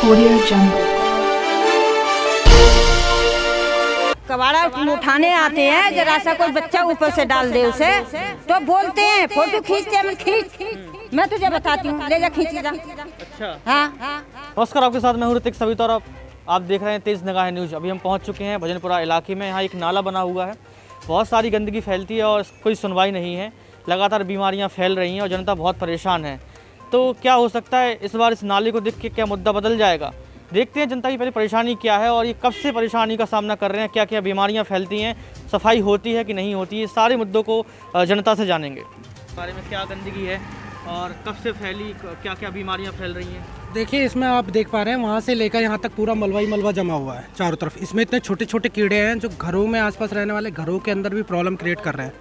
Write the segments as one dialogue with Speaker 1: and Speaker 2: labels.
Speaker 1: Audio Jungle.
Speaker 2: कबाड़ा उठाने आते हैं, जरा सा कोई बच्चा ऊपर से डाल दे उसे तो बोलते हैं फोटो खींचते हैं, खींच मैं तुझे बताती हूँ, ले जा खींच जा।
Speaker 3: अच्छा
Speaker 2: हाँ
Speaker 3: नमस्कार, आपके साथ मैं हूँ ऋतिक सविता और आप देख रहे हैं तेज निगाह न्यूज़। अभी हम पहुँच चुके हैं भजनपुरा इलाके में। यहाँ एक नाला बना हुआ है, बहुत सारी गंदगी फैलती है और कोई सुनवाई नहीं है। लगातार बीमारियाँ फैल रही हैं और जनता बहुत परेशान है। तो क्या हो सकता है इस बार इस नाले को देख के क्या मुद्दा बदल जाएगा? देखते हैं जनता की पहले परेशानी क्या है और ये कब से परेशानी का सामना कर रहे हैं, क्या क्या बीमारियां फैलती हैं, सफाई होती है कि नहीं होती है, सारे मुद्दों को जनता से जानेंगे। बारे में क्या गंदगी है और कब से फैली, क्या क्या बीमारियां फैल रही हैं?
Speaker 4: देखिए, इसमें आप देख पा रहे हैं वहाँ से लेकर यहाँ तक पूरा मलबा ही मलबा जमा हुआ है चारों तरफ। इसमें इतने छोटे छोटे कीड़े हैं जो घरों में आसपास रहने वाले घरों के अंदर भी प्रॉब्लम क्रिएट कर रहे हैं।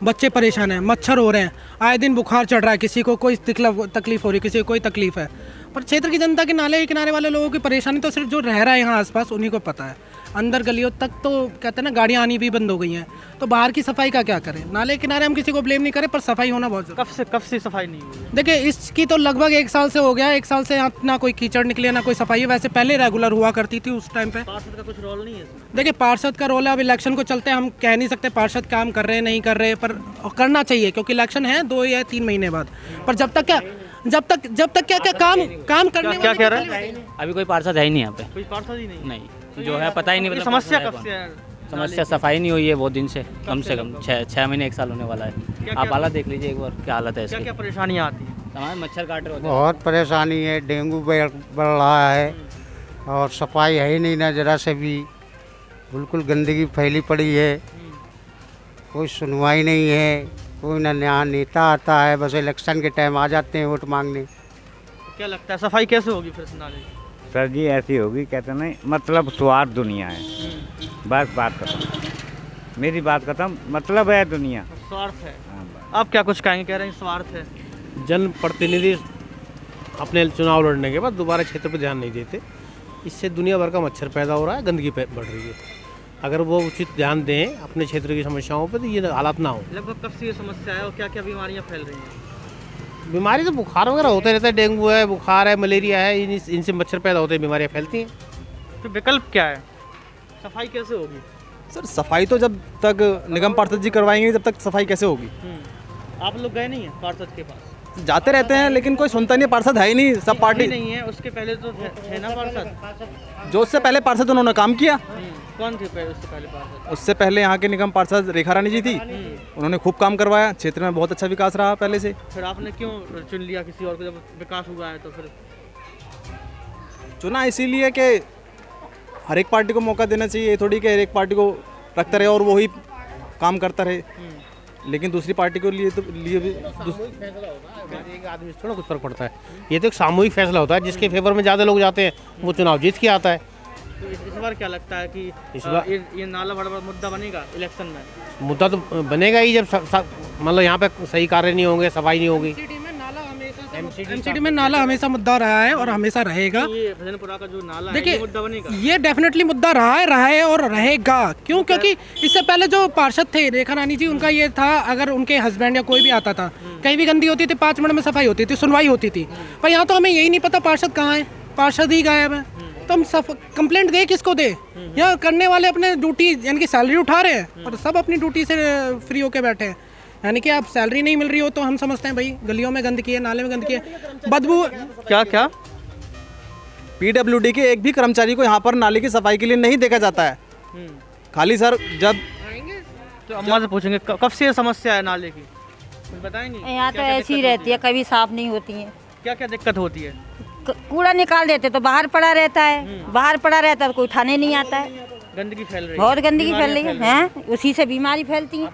Speaker 4: बच्चे परेशान हैं, मच्छर हो रहे हैं, आए दिन बुखार चढ़ रहा है, किसी को कोई तकलीफ हो रही है, किसी को कोई तकलीफ है। पर क्षेत्र की जनता के नाले के किनारे वाले लोगों की परेशानी तो सिर्फ जो रह रहा है यहाँ आसपास उन्हीं को पता है। अंदर गलियों तक तो कहते हैं ना, गाड़ियाँ आनी भी बंद हो गई हैं। तो बाहर की सफाई का क्या करें? नाले के किनारे हम किसी को ब्लेम नहीं करें, पर सफाई होना बहुत जरूरी।
Speaker 3: कब से सफाई नहीं हुई?
Speaker 4: देखिए, इसकी तो लगभग 1 साल से हो गया। 1 साल से यहाँ ना कोई कीचड़ निकले ना कोई सफाई है। वैसे पहले रेगुलर हुआ करती थी उस टाइम पे।
Speaker 3: पार्षद का कुछ रोल नहीं है इसमें?
Speaker 4: देखिए, पार्षद का रोल है। अब इलेक्शन को चलते हैं, हम कह नहीं सकते पार्षद काम कर रहे हैं नहीं कर रहे, पर करना चाहिए क्योंकि इलेक्शन है 2 या 3 महीने बाद। पर जब तक क्या काम करने
Speaker 3: क्या कह रहे हैं?
Speaker 5: अभी कोई पार्षद है ही नहीं यहाँ पे।
Speaker 3: कोई पार्षद ही नहीं?
Speaker 5: नहीं, जो है पता ही नहीं।
Speaker 3: ये
Speaker 5: मतलब
Speaker 3: समस्या कब से है?
Speaker 5: समस्या सफाई नहीं हुई है बहुत दिन से, कम से कम 6 महीने 1 साल होने वाला है। आप हालत देख लीजिए एक बार, क्या हालत है इसकी।
Speaker 3: क्या परेशानियाँ आती हैं?
Speaker 5: हमारे मच्छर काट रहे होते हैं।
Speaker 6: बहुत परेशानी है, डेंगू बढ़ रहा है और सफाई है ही नहीं ना जरा से भी। बिल्कुल गंदगी फैली पड़ी है, कोई सुनवाई नहीं है, कोई ना यहाँ नेता आता है, बस इलेक्शन के टाइम आ जाते हैं वोट मांगने।
Speaker 3: क्या लगता है सफाई कैसे होगी फिर इस नाले की?
Speaker 7: सर जी ऐसी होगी, कहते नहीं मतलब स्वार्थ दुनिया है, बस बात खत्म। मेरी बात खत्म, मतलब है दुनिया
Speaker 3: स्वार्थ है। आप क्या कुछ कहेंगे? कह रहे हैं स्वार्थ है।
Speaker 8: जनप्रतिनिधि अपने चुनाव लड़ने के बाद दोबारा क्षेत्र पर ध्यान नहीं देते, इससे दुनिया भर का मच्छर पैदा हो रहा है, गंदगी बढ़ रही है। अगर वो उचित ध्यान दें अपने क्षेत्र की समस्याओं पर तो ये हालात ना हो।
Speaker 3: लगभग कब से ये समस्या है और क्या क्या बीमारियां फैल रही हैं?
Speaker 8: बीमारी तो बुखार वगैरह होते रहता है, डेंगू है, बुखार है, मलेरिया है, इनसे मच्छर पैदा होते हैं, बीमारियाँ फैलती हैं।
Speaker 3: तो विकल्प क्या है? सफाई कैसे होगी?
Speaker 9: सर सफाई तो जब तक निगम पार्षद जी करवाएंगे तब तक सफाई कैसे होगी?
Speaker 3: आप लोग गए नहीं हैं पार्षद के पास?
Speaker 9: जाते रहते हैं लेकिन कोई सुनता नहीं है, पार्षद है ही नहीं, सब पार्टी
Speaker 3: नहीं है। उसके पहले तो है ना पार्षद?
Speaker 9: जो उससे पहले पार्षद उन्होंने काम किया।
Speaker 3: कौन थे उससे पहले पार्षद?
Speaker 9: उससे पहले यहाँ के निगम पार्षद रेखा रानी जी थी, उन्होंने खूब काम करवाया, क्षेत्र में बहुत अच्छा विकास रहा पहले से।
Speaker 3: फिर आपने क्यों चुन लिया किसी और को जब विकास हुआ है? तो फिर
Speaker 9: चुना इसीलिए कि हर एक पार्टी को मौका देना चाहिए, थोड़ी कि हर एक पार्टी को रखता रहे और वही काम करता रहे। लेकिन दूसरी पार्टी को लिए भी
Speaker 8: एक आदमी से थोड़ा कुछ फर्क पड़ता है। ये तो एक सामूहिक फैसला होता है, जिसके फेवर में ज़्यादा लोग जाते हैं वो चुनाव जीत के आता है।
Speaker 3: तो इस बार क्या लगता है कि
Speaker 8: इस बार
Speaker 3: ये नाला बड़ा मुद्दा बनेगा इलेक्शन में?
Speaker 8: मुद्दा तो बनेगा ही जब मतलब यहाँ पे सही कार्य नहीं होंगे, सफाई नहीं होगी।
Speaker 4: एमसीडी में नाला हमेशा मुद्दा रहा है और हमेशा रहेगा।
Speaker 3: ये भजनपुरा का जो नाला है
Speaker 4: देखिए,
Speaker 3: ये मुद्दा बनेगा?
Speaker 4: ये डेफिनेटली मुद्दा रहा है और रहेगा। क्यों? क्योंकि इससे पहले जो पार्षद थे रेखा रानी जी, उनका ये था, अगर उनके हस्बैंड या कोई भी आता था, कहीं भी गंदी होती थी 5 मिनट में सफाई होती थी, सुनवाई होती थी। पर यहाँ तो हमें यही नहीं पता पार्षद कहाँ है, पार्षद ही गायब है। तो हम कंप्लेंट दे किसको दे? यहाँ करने वाले अपने ड्यूटी यानी कि सैलरी उठा रहे हैं और सब अपनी ड्यूटी से फ्री होके बैठे हैं। यानी कि आप सैलरी नहीं मिल रही हो तो हम समझते हैं भाई गलियों में गंदगी है, नाले में गंदगी है, बदबू।
Speaker 9: क्या पीडब्ल्यूडी के एक भी कर्मचारी को यहाँ पर नाले की सफाई के लिए नहीं देखा जाता है। खाली सर जब
Speaker 3: तो अम्मा से पूछेंगे कब से ये समस्या है नाले की, कुछ बताएंगे?
Speaker 2: यहाँ तो ऐसी ही रहती है, कभी साफ नहीं होती है।
Speaker 3: क्या क्या दिक्कत होती है?
Speaker 2: कूड़ा निकाल देते तो बाहर पड़ा रहता है, तो कोई उठाने नहीं आता है।
Speaker 3: गंदगी फैल रही है,
Speaker 2: बहुत गंदगी फैल रही है, उसी से बीमारी फैलती है।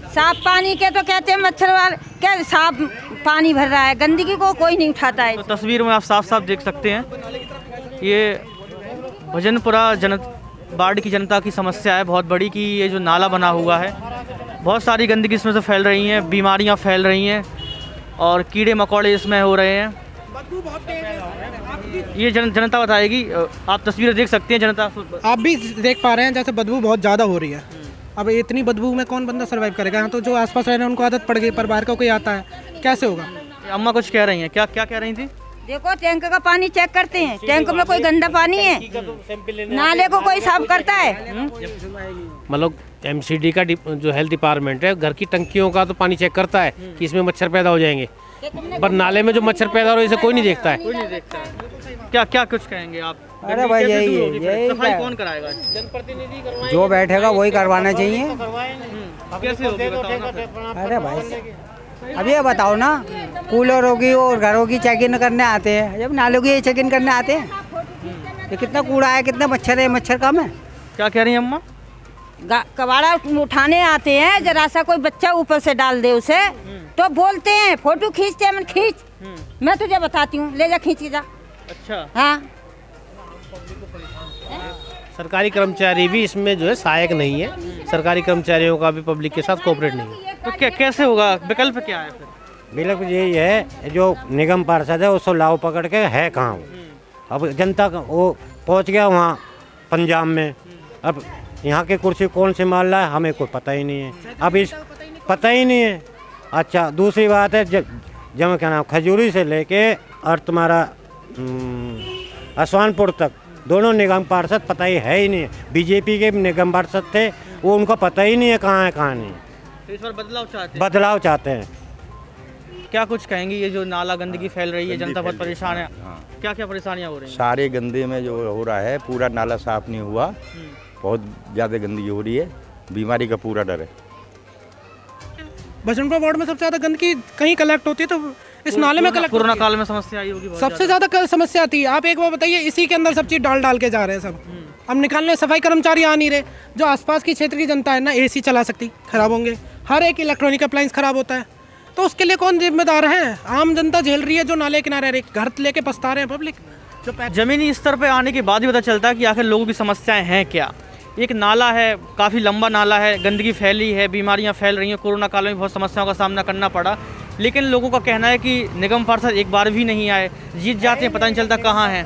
Speaker 2: साफ पानी के तो कहते हैं मच्छर वाले, क्या साफ पानी भर रहा है, गंदगी को कोई नहीं उठाता है।
Speaker 3: तो तस्वीर में आप साफ साफ देख सकते हैं, ये भजनपुरा वार्ड की जनता की समस्या है बहुत बड़ी कि ये जो नाला बना हुआ है, बहुत सारी गंदगी इसमें से फैल रही हैं, बीमारियां फैल रही हैं और कीड़े मकोड़े इसमें हो रहे हैं। ये जनता बताएगी, आप तस्वीरें देख सकते हैं, जनता
Speaker 4: आप भी देख पा रहे हैं जैसे बदबू बहुत ज़्यादा हो रही है। अब इतनी बदबू में कौन बंदा सर्वाइव करेगा? यहाँ तो जो आसपास रह रहे हैं उनको आदत पड़ गई, पर बाहर का कोई आता है कैसे होगा?
Speaker 3: अम्मा कुछ कह रही हैं, क्या कह रही थी?
Speaker 2: देखो टैंक का पानी चेक करते हैं, टैंक में कोई गंदा पानी है, नाले को कोई साफ करता है?
Speaker 8: मतलब एमसीडी का जो हेल्थ डिपार्टमेंट है घर की टंकियों का तो पानी चेक करता है कि इसमें मच्छर पैदा हो जाएंगे, पर नाले में जो मच्छर पैदा हो रहे हैं इसे कोई नहीं देखता है।
Speaker 3: क्या क्या कुछ कहेंगे आप?
Speaker 1: अरे भाई
Speaker 3: कैसे
Speaker 1: यही
Speaker 3: दूर
Speaker 1: है,
Speaker 3: होगी फिर?
Speaker 1: यही
Speaker 3: सफाई
Speaker 1: क्या?
Speaker 3: कौन कराएगा?
Speaker 1: जो बैठेगा वही करवाना चाहिए।
Speaker 3: कैसे होगी बताओ ना फिर।
Speaker 1: अरे भाई अब ये बताओ ना, कूलरों की और घरों की चेक इन करने आते हैं, जब नालों की चेक इन करने आते हैं तो कितना कूड़ा है, कितना मच्छर है, मच्छर कम है।
Speaker 3: क्या कह रही हैं अम्मा?
Speaker 2: कबाड़ा उठाने आते हैं, जरा सा कोई बच्चा ऊपर से डाल दे उसे तो बोलते हैं, फोटो खींचते हैं, खींच, मैं तुझे बताती हूँ, ले जा खींच के जा।
Speaker 3: अच्छा,
Speaker 2: हाँ
Speaker 8: सरकारी कर्मचारी भी इसमें जो है सहायक नहीं है, सरकारी कर्मचारियों का भी पब्लिक के साथ कोऑपरेट नहीं है।
Speaker 3: तो क्या कैसे होगा? विकल्प क्या है फिर?
Speaker 10: बिल्कुल यही है, जो निगम पार्षद है उसको लाव पकड़ के है कहाँ वो। अब जनता वो पहुंच गया वहाँ पंजाब में, अब यहाँ की कुर्सी कौन सी मान रहा है हमें कोई पता ही नहीं है, अब इस पता ही नहीं है। अच्छा दूसरी बात है, जब क्या नाम खजूरी से लेके और तुम्हारा असवानपुर तक दोनों निगम पार्षद पता ही है ही नहीं है। बीजेपी के निगम पार्षद थे, वो उनको पता ही नहीं है कहाँ नहीं।
Speaker 3: तो इस बार बदलाव चाहते हैं?
Speaker 10: बदलाव चाहते हैं।
Speaker 3: क्या कुछ कहेंगे? ये जो नाला गंदगी फैल रही है, जनता बहुत परेशान है, क्या क्या परेशानियाँ हो रही हैं?
Speaker 11: सारे गंदे में जो हो रहा है, पूरा नाला साफ नहीं हुआ, बहुत ज़्यादा गंदगी हो रही है, बीमारी का पूरा डर है।
Speaker 4: बसंतपुर वार्ड में सबसे ज़्यादा गंदगी कहीं कलेक्ट होती है तो इस नाले में कलेक्ट
Speaker 3: कोरोना काल में समस्या आई होगी बहुत
Speaker 4: सबसे ज़्यादा समस्या आती है। आप एक बार बताइए, इसी के अंदर सब चीज़ डाल के जा रहे हैं सब, अब निकालने सफाई कर्मचारी आ नहीं रहे। जो आसपास की क्षेत्र की जनता है ना, एसी चला सकती, खराब होंगे, हर एक इलेक्ट्रॉनिक अप्लायंस खराब होता है, तो उसके लिए कौन जिम्मेदार है? आम जनता झेल रही है, जो नाले किनारे रहे, घर लेके पछता रहे हैं पब्लिक। जो
Speaker 3: जमीनी स्तर पे आने के बाद ही पता चलता है कि आखिर लोगों की समस्याएं हैं क्या। एक नाला है, काफ़ी लंबा नाला है, गंदगी फैली है, बीमारियां फैल रही हैं, कोरोना काल में बहुत समस्याओं का सामना करना पड़ा, लेकिन लोगों का कहना है कि निगम पार्षद एक बार भी नहीं आए, जीत जाते हैं पता नहीं चलता कहाँ हैं,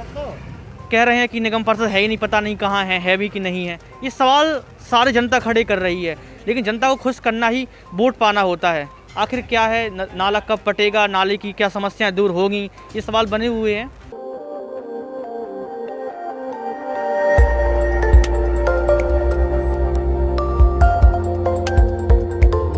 Speaker 3: कह रहे हैं कि निगम पार्षद है ही नहीं, पता नहीं कहाँ है भी कि नहीं है। ये सवाल सारी जनता खड़े कर रही है, लेकिन जनता को खुश करना ही वोट पाना होता है। आखिर क्या है, नाला कब पटेगा, नाले की क्या समस्याएं दूर होगी, ये सवाल बने हुए हैं।